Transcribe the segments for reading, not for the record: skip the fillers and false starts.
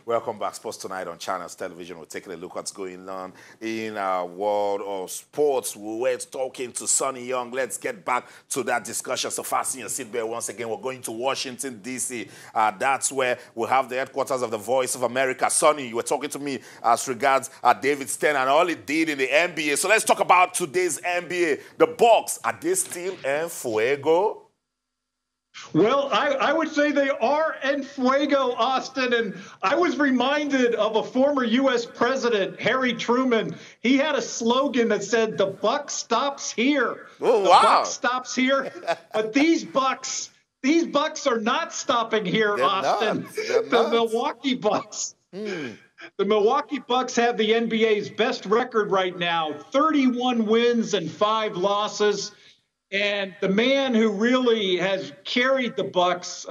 Welcome back, Sports Tonight on Channels Television. We're taking a look at what's going on in our world of sports. We were talking to Sonny Young. Let's get back to that discussion. So fasten your seatbelt once again. We're going to Washington, D.C. That's where we have the headquarters of the Voice of America. Sonny, you were talking to me as regards David Stern and all he did in the NBA. So let's talk about today's NBA. The Bucks, are they still en fuego? Well, I would say they are en fuego, Austin. And I was reminded of a former U.S. president, Harry Truman. He had a slogan that said, "The buck stops here." Oh, the wow. buck stops here. But these Bucks are not stopping here, They're Austin. not. They're The not. Milwaukee Bucks. The Milwaukee Bucks have the NBA's best record right now, 31 wins and 5 losses. And the man who really has carried the Bucks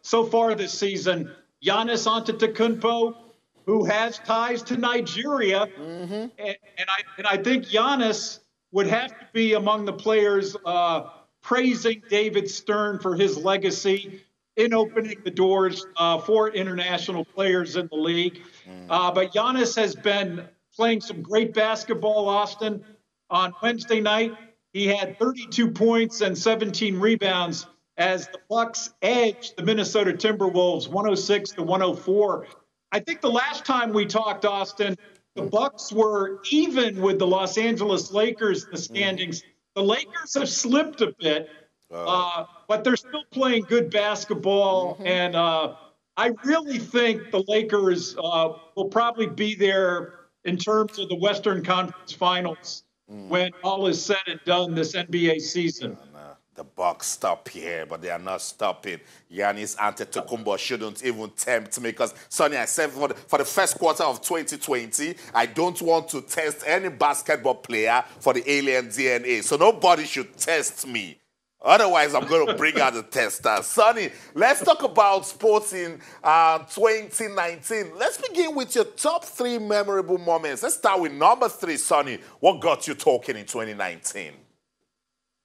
so far this season, Giannis Antetokounmpo, who has ties to Nigeria, and I think Giannis would have to be among the players praising David Stern for his legacy in opening the doors for international players in the league. But Giannis has been playing some great basketball, Austin. On Wednesday night, he had 32 points and 17 rebounds as the Bucks edged the Minnesota Timberwolves 106-104. I think the last time we talked, Austin, the Bucks were even with the Los Angeles Lakers in the standings. The Lakers have slipped a bit, but they're still playing good basketball. And I really think the Lakers will probably be there in terms of the Western Conference Finals when all is said and done this NBA season. The Bucks stop here, but they are not stopping. Giannis Antetokounmpo shouldn't even tempt me because, Sonny, I said for the first quarter of 2020, I don't want to test any basketball player for the alien DNA. So nobody should test me. Otherwise, I'm going to bring out the tester. Sonny, let's talk about sports in 2019. Let's begin with your top 3 memorable moments. Let's start with number 3, Sonny. What got you talking in 2019?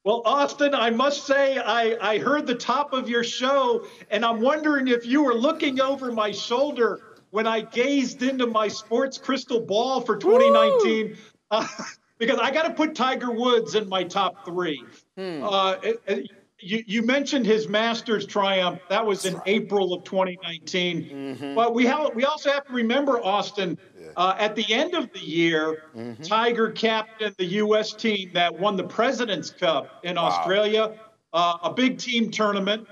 Well, Austin, I must say I heard the top of your show, and I'm wondering if you were looking over my shoulder when I gazed into my sports crystal ball for 2019. Because I got to put Tiger Woods in my top 3. You mentioned his Masters triumph. That was in April of 2019. But we also have to remember, Austin, at the end of the year, Tiger captained the U.S. team that won the President's Cup in Australia, a big team tournament.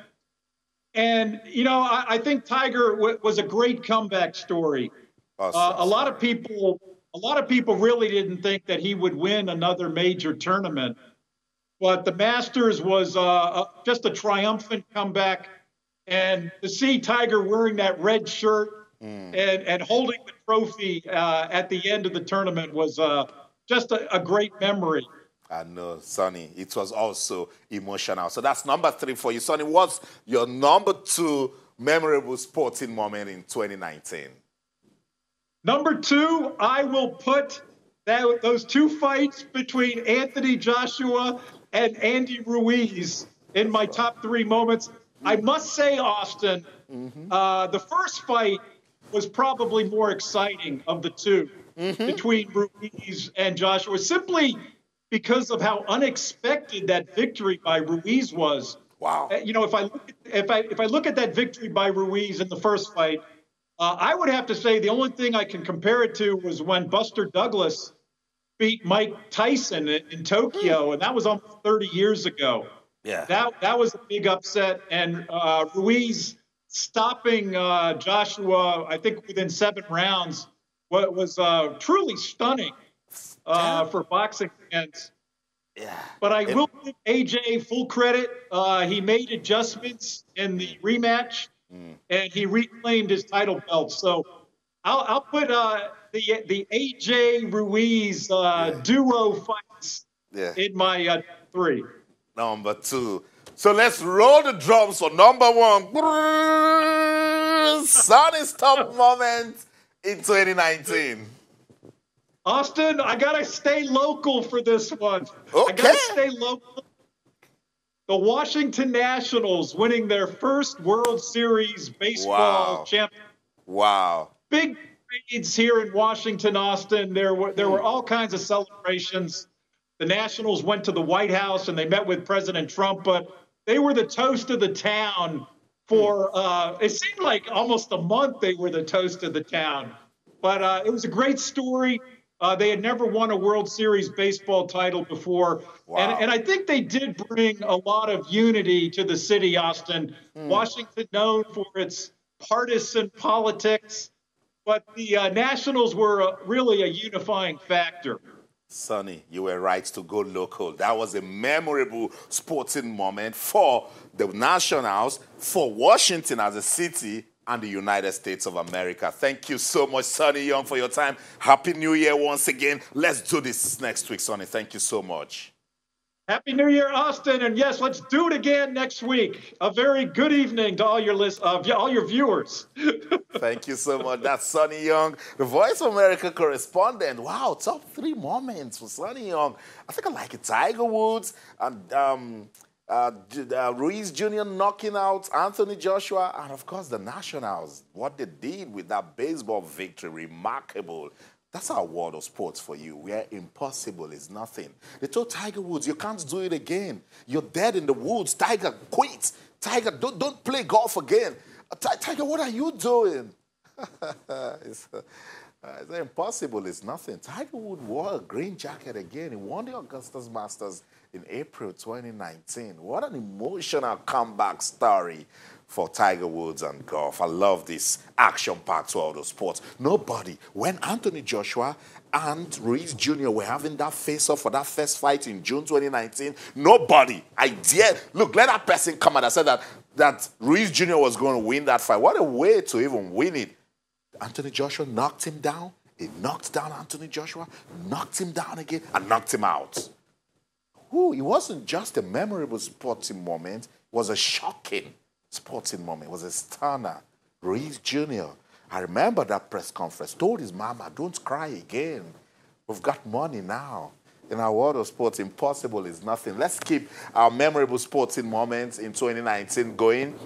And, I think Tiger was a great comeback story. Awesome. A lot of people really didn't think that he would win another major tournament. But the Masters was just a triumphant comeback. And to see Tiger wearing that red shirt and holding the trophy at the end of the tournament was just a great memory. I know, Sonny. It was also emotional. So that's number 3 for you. Sonny, what's your number 2 memorable sporting moment in 2019? Number 2, I will put those 2 fights between Anthony Joshua and Andy Ruiz in my top 3 moments. I must say, Austin, the first fight was probably more exciting of the 2 between Ruiz and Joshua, simply because of how unexpected that victory by Ruiz was. Wow. If I look at that victory by Ruiz in the first fight, I would have to say the only thing I can compare it to was when Buster Douglas beat Mike Tyson in Tokyo, and that was almost 30 years ago. Yeah. That was a big upset, and Ruiz stopping Joshua, I think within 7 rounds, was truly stunning for boxing fans. Yeah. But I will give AJ full credit. He made adjustments in the rematch, and he reclaimed his title belt. So I'll put the AJ Ruiz duo fights in my 3. Number 2. So let's roll the drums for number 1. Sonny's top moment in 2019. Austin, I got to stay local for this one. Okay. I got to stay local. The Washington Nationals winning their first World Series baseball championship. Wow. Big parades here in Washington, Austin. There were all kinds of celebrations. The Nationals went to the White House and they met with President Trump, but they were the toast of the town for it seemed like almost a month. They were the toast of the town. But it was a great story. They had never won a World Series baseball title before. Wow. And I think they did bring a lot of unity to the city, Austin. Washington, known for its partisan politics, but the Nationals were really a unifying factor. Sonny, you were right to go local. That was a memorable sporting moment for the Nationals, for Washington as a city, and the United States of America. Thank you so much, Sonny Young, for your time. Happy New Year once again. Let's do this next week, Sonny. Thank you so much. Happy New Year, Austin, and yes, let's do it again next week. A very good evening to all your viewers. Thank you so much. That's Sonny Young, the Voice of America correspondent. Wow, top 3 moments for Sonny Young. I think I like it. Tiger Woods and Ruiz Jr. knocking out Anthony Joshua, and of course the Nationals. What they did with that baseball victory, remarkable. That's our world of sports for you, where impossible is nothing. They told Tiger Woods, you can't do it again. You're dead in the woods. Tiger, quit. Tiger, don't play golf again. Tiger, what are you doing? It's impossible is nothing. Tiger Woods wore a green jacket again. He won the Augusta Masters in April 2019. What an emotional comeback story for Tiger Woods and golf. I love this action-packed world of sports. Nobody, when Anthony Joshua and Ruiz Jr. were having that face-off for that first fight in June 2019, nobody, look, let that person come out and say that Ruiz Jr. was going to win that fight. What a way to even win it. Anthony Joshua knocked him down. He knocked down Anthony Joshua, knocked him down again, and knocked him out. It wasn't just a memorable sporting moment. It was a shocking sporting moment. It was a stunner. Ruiz Jr., I remember that press conference, told his mama, don't cry again. We've got money now. In our world of sports, impossible is nothing. Let's keep our memorable sporting moments in 2019 going.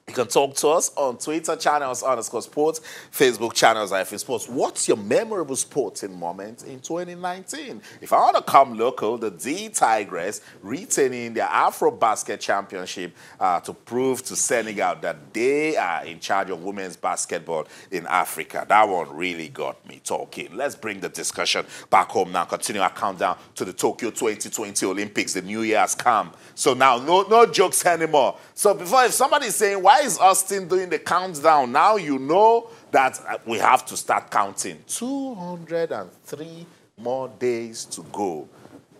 You can talk to us on Twitter, channels_sports, Facebook, channels_sports. What's your memorable sporting moment in 2019? If I want to come local, the D Tigress retaining their Afro-Basket Championship to prove to Senegal that they are in charge of women's basketball in Africa. That one really got me talking. Let's bring the discussion back home now. Continue our countdown to the Tokyo 2020 Olympics. The new year has come. So now, no jokes anymore. So if somebody's saying, why is Austin doing the countdown? Now you know that we have to start counting. 203 more days to go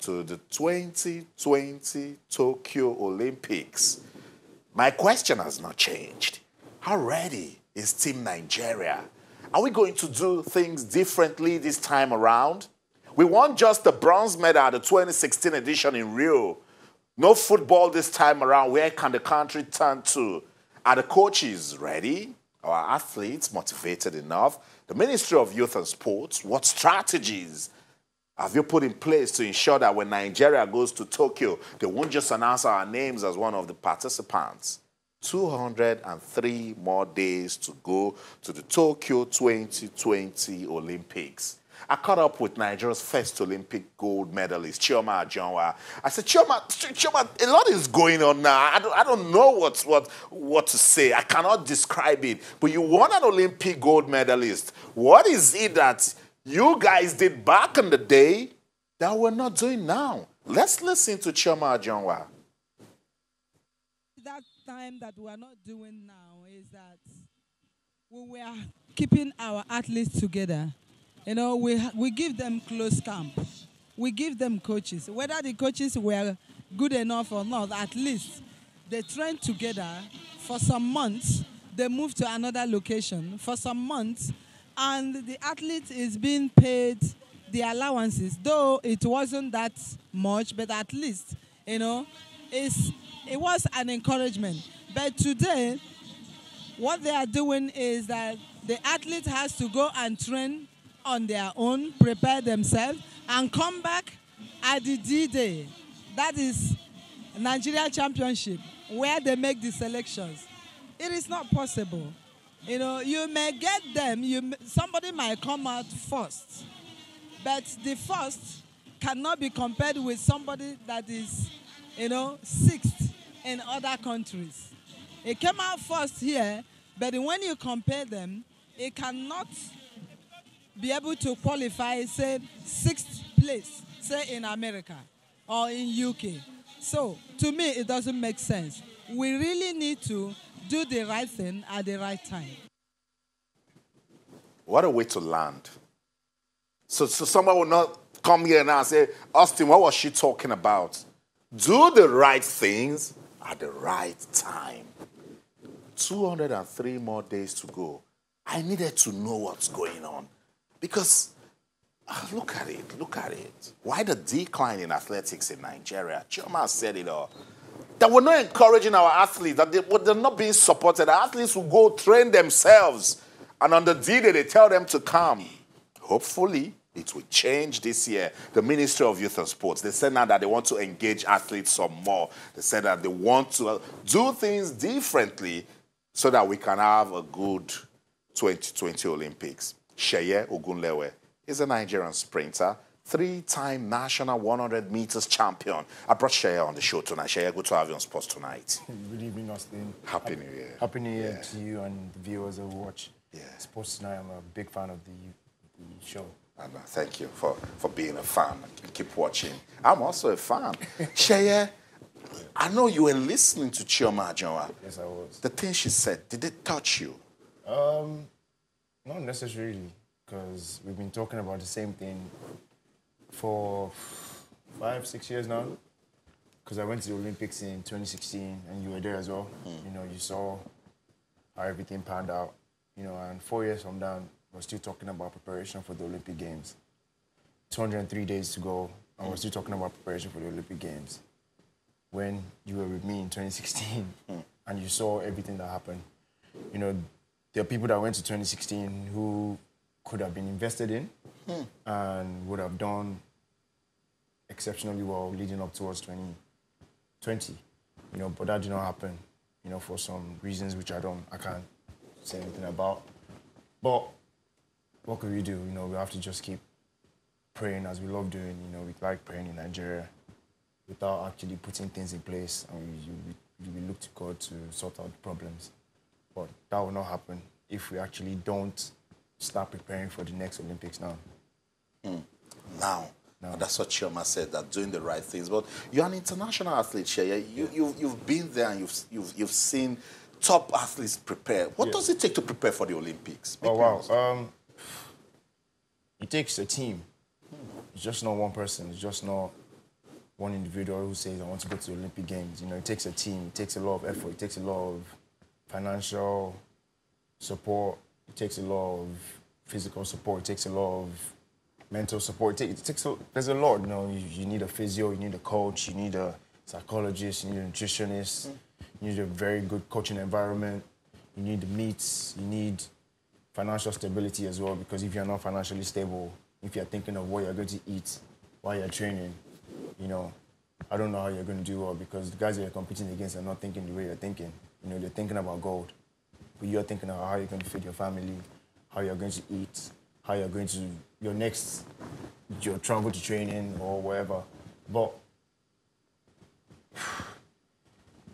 to the 2020 Tokyo Olympics. My question has not changed. How ready is Team Nigeria? Are we going to do things differently this time around? We won just the bronze medal at the 2016 edition in Rio. No football this time around. Where can the country turn to? Are the coaches ready? Are athletes motivated enough? The Ministry of Youth and Sports, what strategies have you put in place to ensure that when Nigeria goes to Tokyo, they won't just announce our names as one of the participants? 203 more days to go to the Tokyo 2020 Olympics. I caught up with Nigeria's first Olympic gold medalist, Chioma Ajonwa. I said, Chioma, a lot is going on now. I don't know what to say. I cannot describe it. But you won an Olympic gold medalist. What is it that you guys did back in the day that we're not doing now? Let's listen to Chioma Ajonwa. That time that we're not doing now is that we were keeping our athletes together. You know, we give them close camp. We give them coaches. Whether the coaches were good enough or not, at least they trained together for some months. They moved to another location for some months, and the athlete is being paid the allowances, though it wasn't that much, but at least, you know, it was an encouragement. But today, what they are doing is that the athlete has to go and train on their own, prepare themselves, and come back at the D-Day. That is Nigeria Championship, where they make the selections. It is not possible. You may get them, somebody might come out first, but the first cannot be compared with somebody that is, sixth in other countries. It came out first here, but when you compare them, it cannot be able to qualify, say, sixth place, say in America or in UK. So, to me, it doesn't make sense. We really need to do the right thing at the right time. What a way to land. So someone will not come here now and say, Austin, what was she talking about? Do the right things at the right time. 203 more days to go. I needed to know what's going on. Because, look at it. Why the decline in athletics in Nigeria? Chioma said it all. That we're not encouraging our athletes, that they're not being supported. Our athletes will go train themselves. And on the D-Day, they tell them to come. Hopefully, it will change this year. The Ministry of Youth and Sports, they said now that they want to engage athletes some more. They said that they want to do things differently so that we can have a good 2020 Olympics. Sheye Ogunlewe is a Nigerian sprinter, 3-time national 100 meters champion. I brought Sheye on the show tonight. Sheye, good to have you on Sports Tonight. Good evening, Austin. Happy New Year. Happy New Year to you and the viewers who watch Sports Tonight. I'm a big fan of the show. And thank you for being a fan. Keep watching. I'm also a fan. Sheye, I know you were listening to Chioma Ajunwa. Yes, I was. The thing she said, did it touch you? Not necessarily, because we've been talking about the same thing for 5-6 years now. Because I went to the Olympics in 2016, and you were there as well. You saw how everything panned out. And 4 years from now, we're still talking about preparation for the Olympic Games. 203 days to go, and we're still talking about preparation for the Olympic Games. When you were with me in 2016, and you saw everything that happened, there are people that went to 2016 who could have been invested in and would have done exceptionally well leading up towards 2020. But that did not happen, for some reasons which I can't say anything about. But what could we do? We have to just keep praying as we love doing. We like praying in Nigeria without actually putting things in place, and we look to God to sort out the problems. But that will not happen if we actually don't start preparing for the next Olympics now. Now, that's what Chioma said, that doing the right things. But you're an international athlete, Sheye. You've been there and you've seen top athletes prepare. What does it take to prepare for the Olympics? It takes a team. It's just not one person. It's just not one individual who says, I want to go to the Olympic Games. It takes a team. It takes a lot of effort. It takes a lot of financial support. It takes a lot of physical support. It takes a lot of mental support. There's a lot. You need a physio. You need a coach. You need a psychologist. You need a nutritionist. You need a very good coaching environment. You need the meets. You need financial stability as well, because if you're not financially stable, if you're thinking of what you're going to eat while you're training, I don't know how you're going to do well, because the guys that you're competing against are not thinking the way you're thinking. They're thinking about gold. But you're thinking about how you're going to feed your family, how you're going to eat, how you're going to, your travel to training or wherever. But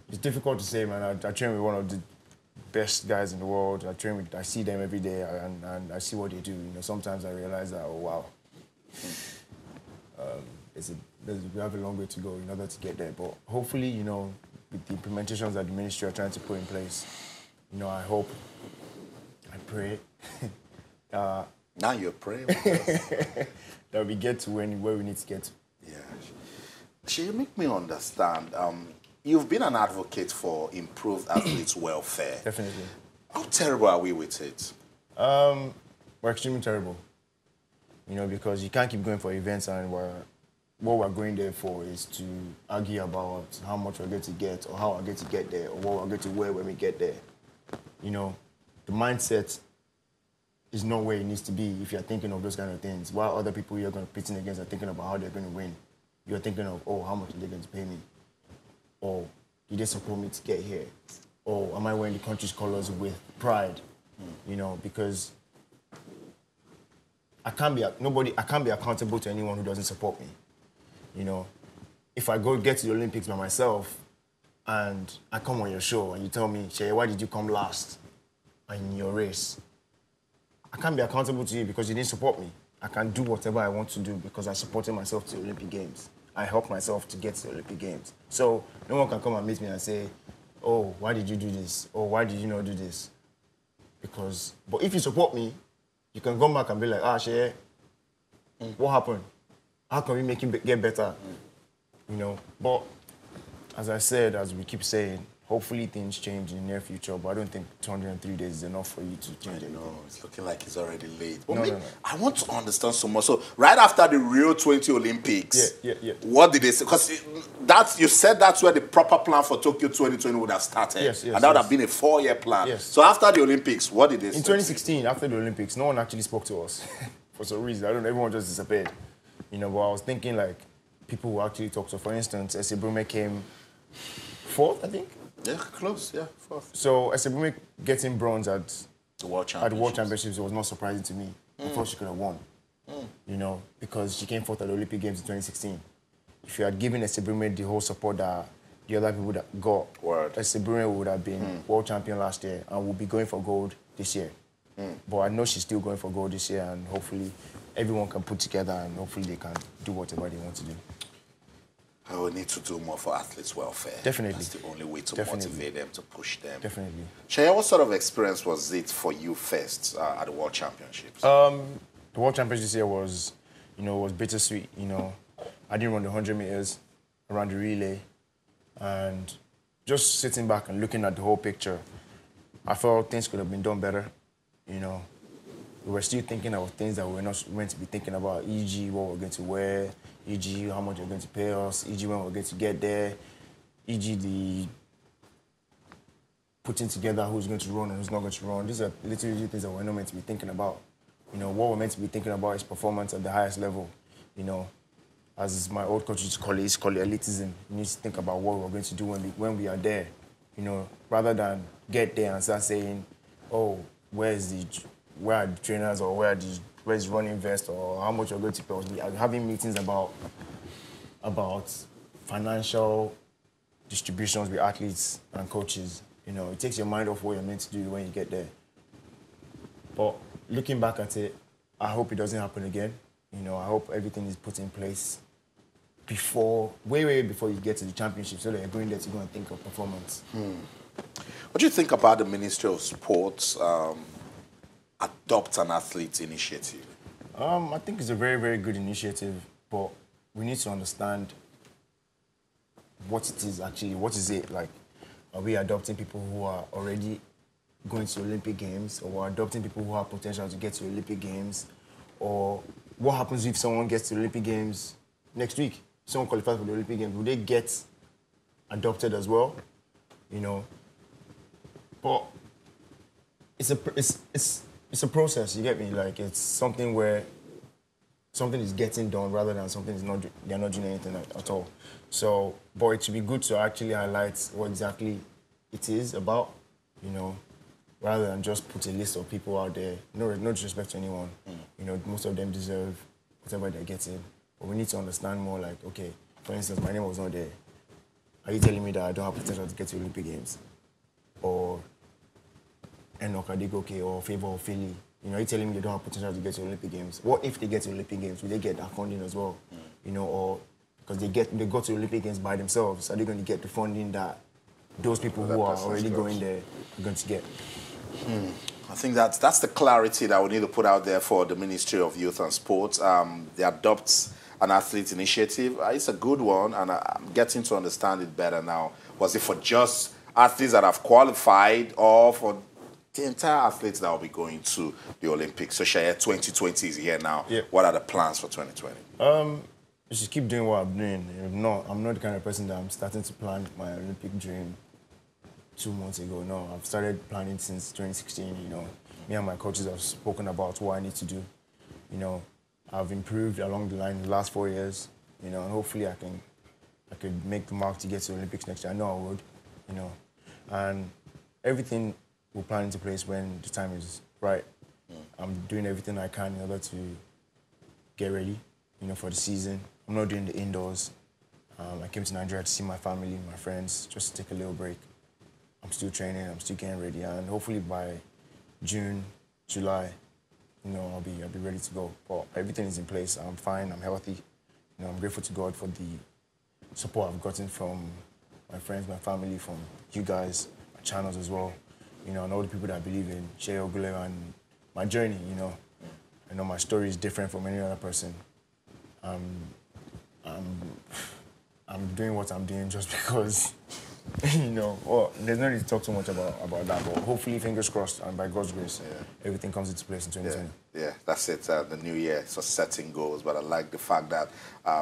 it's difficult to say, man. I train with one of the best guys in the world. I see them every day, and I see what they do. Sometimes I realize that, oh, wow. We have a long way to go in order to get there. But hopefully, with the implementations that the ministry are trying to put in place, I hope, I pray. Now you're praying. That we get to where we need to get to. Yeah. You make me understand. You've been an advocate for improved athletes' welfare. Definitely. How terrible are we with it? We're extremely terrible. Because you can't keep going for events, and what we're going there for is to argue about how much we're going to get, or how we're going to get there, or what we're going to wear when we get there. The mindset is not where it needs to be if you're thinking of those kind of things. While other people you're going to compete against are thinking about how they're going to win, you're thinking of, oh, how much are they going to pay me? Or did they support me to get here? Or am I wearing the country's colors with pride? you know, because I can't be accountable to anyone who doesn't support me. You know, if I get to the Olympics by myself and I come on your show and you tell me, Shay, why did you come last in your race? I can't be accountable to you because you didn't support me. I can do whatever I want to do because I supported myself to the Olympic Games. I helped myself to get to the Olympic Games. So no one can come and meet me and say, oh, why did you do this? Or why did you not do this? But if you support me, you can come back and be like, Shay, what happened? How can we make it get better? You know, but as I said, as we keep saying, hopefully things change in the near future, but I don't think 203 days is enough for you to change it. No, it's looking like it's already late. But No. I want to understand some more. So right after the Rio 20 Olympics, Yeah. what did they say? Because you said that's where the proper plan for Tokyo 2020 would have started. Yes, and that would have been a 4-year plan. Yes. So after the Olympics, what did they say? In 2016, after the Olympics, no one actually spoke to us for some reason. I don't know, everyone just disappeared. You know, but I was thinking like people who actually talk to. For instance, Ese Brume came 4th, I think. Yeah, close. Yeah, 4th. So Ese Brume getting bronze at The World the World Championships. Championships was not surprising to me. I thought she could have won. You know, because she came 4th at the Olympic Games in 2016. If you had given Ese Brume the whole support that the other people that got, Word. Ese Brume would have been world champion last year and will be going for gold this year. But I know she's still going for gold this year, and hopefully everyone can put together and hopefully they can do whatever they want to do. I will need to do more for athletes' welfare. Definitely. That's the only way to Definitely. motivate them, to push them. Definitely. Shaya, what sort of experience was it for you first at the World Championships? The World Championships this year was bittersweet. You know, I didn't run the 100 meters, around the relay, and just sitting back and looking at the whole picture, I felt things could have been done better. You know, we were still thinking about things that we were not meant to be thinking about, e.g. what we're going to wear, e.g. how much you're going to pay us, e.g. when we're going to get there, e.g. the putting together who's going to run and who's not going to run. These are literally things that we're not meant to be thinking about. You know, what we're meant to be thinking about is performance at the highest level. You know, as my old coach used to call it, elitism. You need to think about what we're going to do when we are there. You know, rather than get there and start saying, oh, where are the trainers, or where's running vest, or how much you're going to pay us. We are having meetings about financial distributions with athletes and coaches. You know, it takes your mind off what you're meant to do when you get there. But looking back at it, I hope it doesn't happen again. You know, I hope everything is put in place way before you get to the championship, so that you're going there to go and think of performance. What do you think about the Ministry of Sports Adopt an Athlete initiative? I think it's a very, very good initiative, but we need to understand what it is actually. What is it like? Are we adopting people who are already going to Olympic Games, or we're adopting people who have potential to get to Olympic Games? Or what happens if someone gets to Olympic Games next week? Someone qualifies for the Olympic Games, will they get adopted as well? You know, but it's a process. You get me? Like, it's something where something is getting done rather than they're not doing anything at all. So, but it should be good to actually highlight what exactly it is about, you know, rather than just put a list of people out there. No disrespect to anyone. You know, most of them deserve whatever they're getting. But we need to understand more, like, okay, for instance, my name was not there. Are you telling me that I don't have potential to get to Olympic Games? Or Enoch Adegoke or Favour or Philly? You know, are you telling me they don't have potential to get to Olympic Games? What if they get to Olympic Games? Will they get that funding as well? You know, or because they go to Olympic Games by themselves, are they going to get the funding that those people who are already going there are going to get? I think that's the clarity that we need to put out there for the Ministry of Youth and Sports. The Adopt an Athlete initiative. It's a good one, and I'm getting to understand it better now. Was it for just athletes that have qualified, or for the entire athletes that will be going to the Olympics? So Shaya, 2020 is here now. Yep. What are the plans for 2020? I should keep doing what I'm doing. I'm not the kind of person that I'm starting to plan my Olympic dream 2 months ago. No, I've started planning since 2016. You know, me and my coaches have spoken about what I need to do. You know, I've improved along the line the last 4 years. You know, and hopefully I could make the mark to get to the Olympics next year. I know I would. You know, and everything we'll plan into place when the time is right. I'm doing everything I can in order to get ready, for the season. I'm not doing the indoors. I came to Nigeria to see my family, my friends, just to take a little break. I'm still training, I'm still getting ready, and hopefully by June, July, I'll be ready to go. But everything is in place. I'm fine, I'm healthy. I'm grateful to God for the support I've gotten from my friends, my family, from you guys, my channels as well. And all the people that I believe in, Sheye Ogunlewe, and my journey, I know my story is different from any other person. I'm doing what I'm doing just because, well, there's no need to talk too much about that, but hopefully, fingers crossed, and by God's grace, everything comes into place in 2020. Yeah, that's it. The new year, so setting goals. But I like the fact that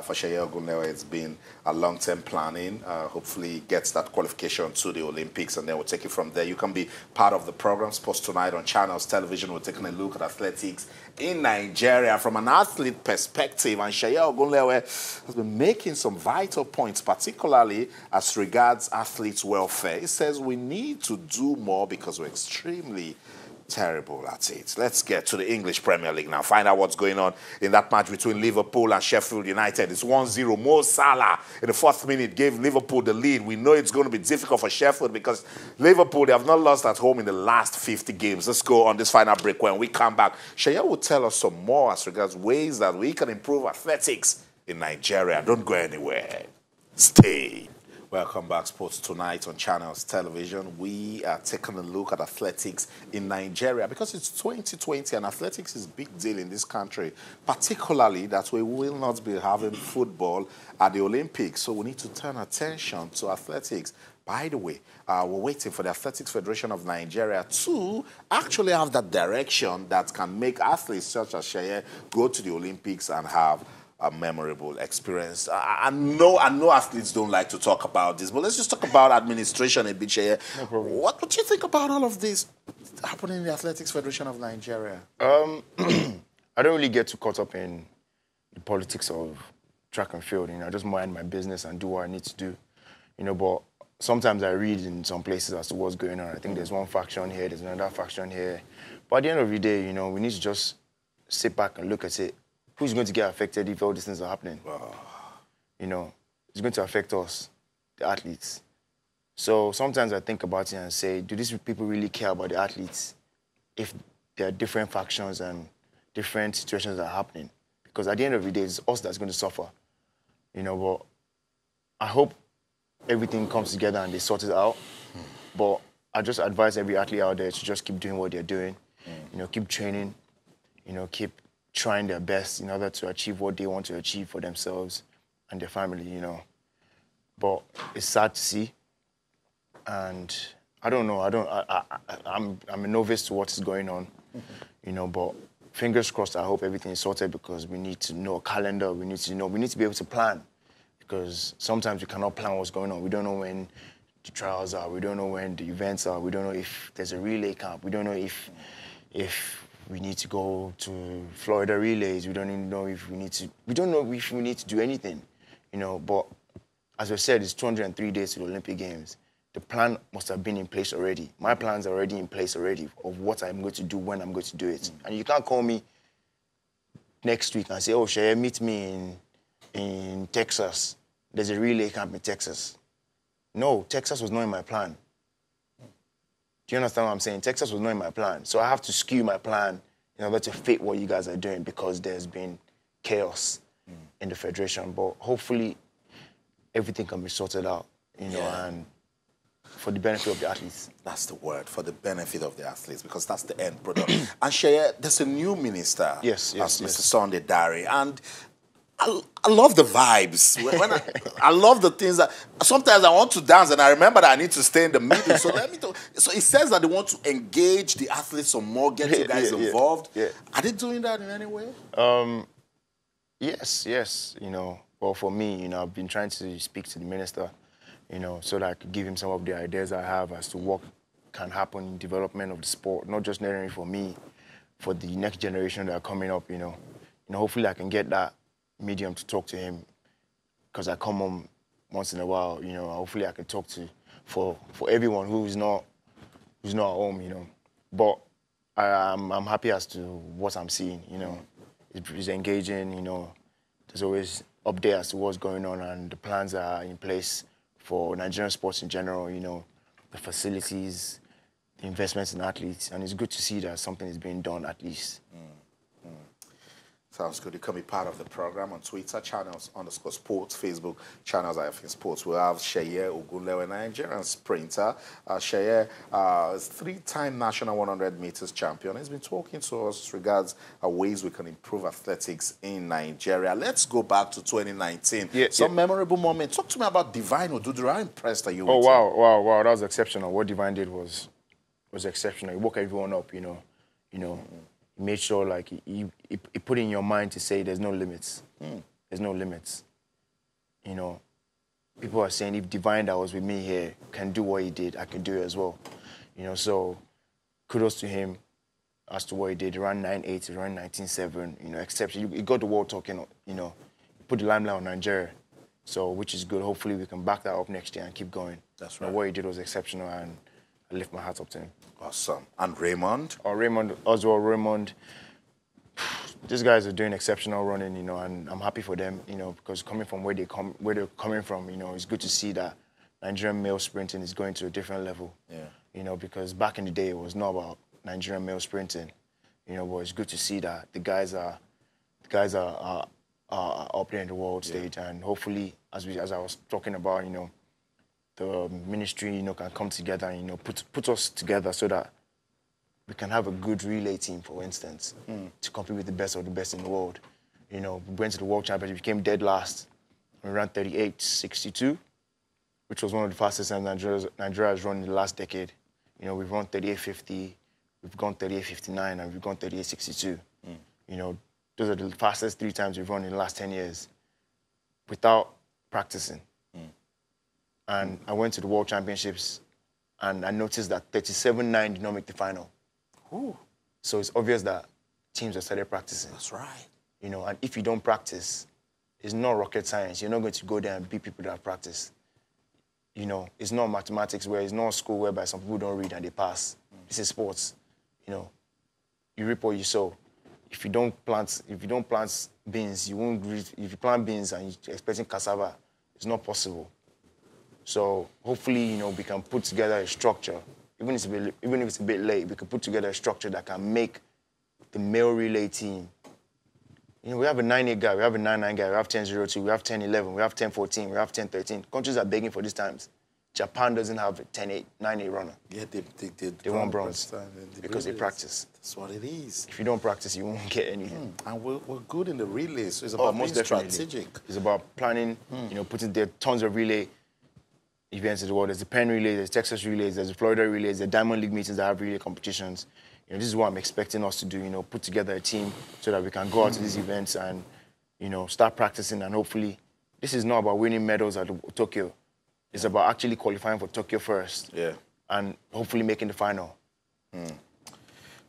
for Sheye Ogunlewe, it's been a long-term planning. Hopefully, gets that qualification to the Olympics, and then we'll take it from there. You can be part of the program. Sports Tonight on Channels Television. We're taking a look at athletics in Nigeria from an athlete perspective. And Sheye Ogunlewe has been making some vital points, particularly as regards athletes' welfare. He says we need to do more because we're extremely terrible at it. Let's get to the English Premier League now. Find out what's going on in that match between Liverpool and Sheffield United. It's 1-0. Mo Salah in the 4th minute gave Liverpool the lead. We know it's going to be difficult for Sheffield because Liverpool, they have not lost at home in the last 50 games. Let's go on this final break. When we come back, Sheye will tell us some more as regards ways that we can improve athletics in Nigeria. Don't go anywhere. Stay. Welcome back, Sports Tonight on Channels Television. We are taking a look at athletics in Nigeria because it's 2020 and athletics is a big deal in this country, particularly that we will not be having football at the Olympics. So we need to turn attention to athletics. By the way, we're waiting for the Athletics Federation of Nigeria to actually have that direction that can make athletes such as Sheye go to the Olympics and have a memorable experience. I know athletes don't like to talk about this, but let's just talk about administration a bit, Sheye. No problem. What do you think about all of this happening in the Athletics Federation of Nigeria? I don't really get too caught up in the politics of track and field. I just mind my business and do what I need to do. But sometimes I read in some places as to what's going on. I think there's one faction here, there's another faction here. But at the end of the day, we need to just sit back and look at it. Who's going to get affected if all these things are happening? It's going to affect us, the athletes. So sometimes I think about it and say, do these people really care about the athletes if there are different factions and different situations that are happening? Because at the end of the day, it's us that's going to suffer. But I hope everything comes together and they sort it out. But I just advise every athlete out there to just keep doing what they're doing. Keep training, keep trying their best in order to achieve what they want to achieve for themselves and their family, But it's sad to see. And I don't know, I'm a novice to what is going on, but fingers crossed, I hope everything is sorted because we need to know a calendar, we need to be able to plan. Because sometimes we cannot plan what's going on. We don't know when the trials are, we don't know when the events are, we don't know if there's a relay camp, we don't know if we need to go to Florida relays. We don't even know if we need to do anything, But as I said, it's 203 days to the Olympic Games. The plan must have been in place already. My plans are already in place already of what I'm going to do, when I'm going to do it. And you can't call me next week and say, oh, Sheye, meet me in Texas. There's a relay camp in Texas. No, Texas was not in my plan. Do you understand what I'm saying? Texas was not in my plan. So I have to skew my plan in order to fit what you guys are doing because there's been chaos in the federation. But hopefully everything can be sorted out, and for the benefit of the athletes. That's the word, for the benefit of the athletes, because that's the end product. And Sheye, there's a new minister. Yes. Mr. Sunday Dare. And I love the vibes. When I love the things that sometimes I want to dance and I remember that I need to stay in the middle. So let me talk. So it says that they want to engage the athletes some more, get you guys involved. Yeah. Are they doing that in any way? Yes. Well, for me, I've been trying to speak to the minister, so that I could give him some of the ideas I have as to what can happen in development of the sport, not just necessarily for me, for the next generation that are coming up. Hopefully I can get that medium to talk to him because I come home once in a while, hopefully I can talk to for everyone who is not who's not at home, you know. But I'm happy as to what I'm seeing, you know. It's engaging, you know. There's always update as to what's going on, and the plans are in place for Nigerian sports in general, you know, the facilities, the investments in athletes, and it's good to see that something is being done at least. Sounds good. You can be part of the program on Twitter, channels_sports, Facebook, channels IFN Sports. We'll have Sheye Ogunlewe, Nigerian sprinter. Sheye is 3-time national 100 meters champion. He's been talking to us regards ways we can improve athletics in Nigeria. Let's go back to 2019. Some memorable moments. Talk to me about Divine Odudur. How impressed are you with him? Wow. That was exceptional. What Divine did was exceptional. He woke everyone up, you know. He made sure, like, he put in your mind to say there's no limits. There's no limits. You know, people are saying if Divine that was with me here can do what he did, I can do it as well. You know, so kudos to him as to what he did. He ran 9.8, he ran 19.7, you know, exception. He got the world talking, you know, put the limelight on Nigeria, so which is good. Hopefully we can back that up next year and keep going. That's right. You know, what he did was exceptional, and I lift my hat up to him. Awesome. And Raymond? Raymond. These guys are doing exceptional running, you know, and I'm happy for them, you know, because coming from where they're coming from, you know, it's good to see that Nigerian male sprinting is going to a different level. Yeah. You know, because back in the day it was not about Nigerian male sprinting, you know, but it's good to see that the guys are up there in the world stage, and hopefully, as I was talking about, you know, the ministry, you know, can come together and, you know, put us together so that we can have a good relay team, for instance, to compete with the best of the best in the world. You know, we went to the World Championship, we came dead last. We ran 38.62, which was one of the fastest times Nigeria has run in the last decade. You know, we've run 38.50, we've gone 38.59, and we've gone 38.62. You know, those are the fastest 3 times we've run in the last 10 years without practicing. And I went to the World Championships, and I noticed that 37.9 did not make the final. Ooh. So it's obvious that teams have started practicing. That's right. You know, and if you don't practice, it's not rocket science. You're not going to go there and beat people that have practiced. You know, it's not mathematics where it's not a school whereby some people don't read and they pass. This is sports. You know, you reap what you sow. If you don't plant beans, you won't reap. If you plant beans and you're expecting cassava, it's not possible. So hopefully, you know, we can put together a structure, even if it's a bit late, we can put together a structure that can make the male relay team. You know, we have a 9.8 guy, we have a 9.9 guy, we have 10.02, we have 10.11, we have 10.14, we have 10.13. Countries are begging for these times. Japan doesn't have a 10.8, 9.8 runner. Yeah, they want bronze because they practice. That's what it is. If you don't practice, you won't get anything. And we're good in the relays. So it's about being strategic. It's about planning, you know, putting there tons of relay events in the world. There's the Penn Relay, there's Texas Relays, there's the Florida Relays, the Diamond League meetings that have relay competitions. You know, this is what I'm expecting us to do, you know, put together a team so that we can go out to these events and, you know, start practicing, and hopefully, this is not about winning medals at Tokyo. It's about actually qualifying for Tokyo first. Yeah. And hopefully making the final.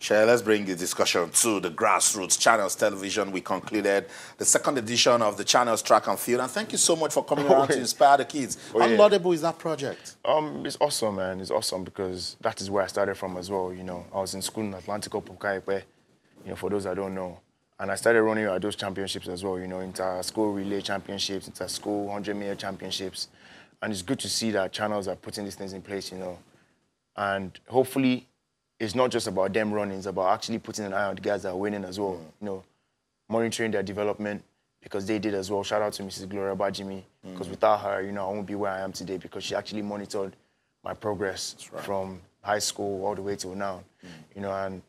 Sheye, let's bring the discussion to the grassroots. Channels Television, we concluded the 2nd edition of the Channels Track and Field. And thank you so much for coming around to inspire the kids. How laudable is that project? It's awesome, man. It's awesome because that is where I started from as well. You know, I was in school in Atlantico Pucallpa, you know, for those that don't know. And I started running at those championships as well, you know, inter-school relay championships, inter-school 100-meter championships. And it's good to see that channels are putting these things in place, you know. And hopefully, it's not just about them running, it's about actually putting an eye on the guys that are winning as well. You know, monitoring their development, because they did as well. Shout out to Mrs. Gloria Bajimi, because without her, you know, I won't be where I am today, because she actually monitored my progress from high school all the way till now. You know, and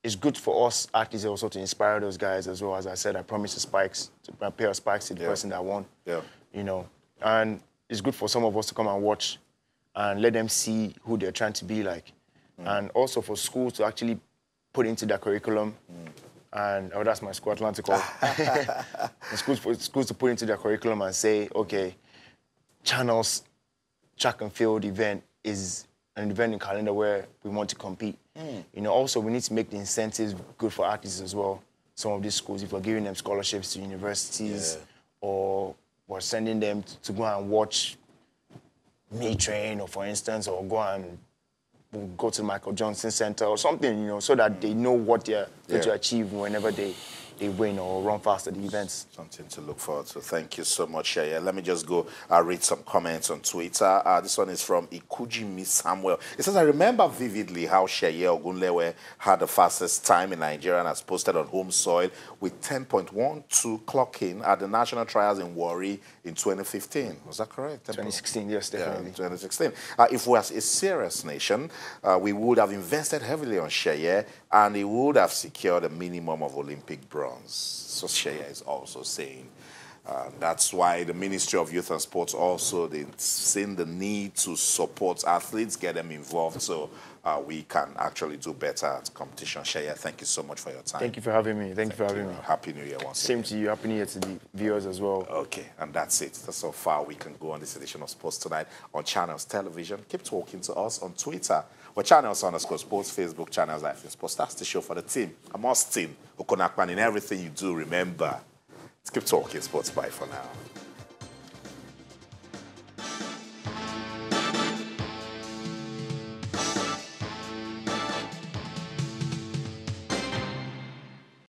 it's good for us athletes also to inspire those guys as well. As I said, I promised a pair of spikes to the person that won. You know, and it's good for some of us to come and watch and let them see who they're trying to be like. And also for schools to actually put into their curriculum. And that's my school, Atlantico. schools to put into their curriculum and say, okay, Channels Track and Field event is an event in calendar where we want to compete. You know, also we need to make the incentives good for athletes as well. Some of these schools, if we're giving them scholarships to universities or we're sending them to go and watch me train, or for instance, or go and go to the Michael Johnson Center or something, you know, so that they know what they're going to achieve whenever they win or run fast at the events. Something to look forward to. Thank you so much, Sheye. Let me just go read some comments on Twitter. This one is from Ikujimi Samuel. It says, I remember vividly how Sheye Ogunlewe had the fastest time in Nigeria and has posted on home soil with 10.12 clocking at the national trials in Warri in 2015. Was that correct? 2016, yes, definitely. Yeah, 2016. If we are a serious nation, we would have invested heavily on Sheye and he would have secured a minimum of Olympic bronze. So Sheye is also saying that's why the Ministry of Youth and Sports also, they've seen the need to support athletes, get them involved so we can actually do better at competition. Sheye, thank you so much for your time. Thank you for having me. Thank you for having me. Happy New Year once Same again. to you. Happy New Year to the viewers as well. Okay, and that's it. That's so far we can go on this edition of Sports Tonight on Channels Television. Keep talking to us on Twitter. Or Channels_Sports, Facebook, Channels Life in Sports. That's the show for the team. I'm Austin Okonakpan in everything you do. Remember, let's keep talking sports. Bye for now.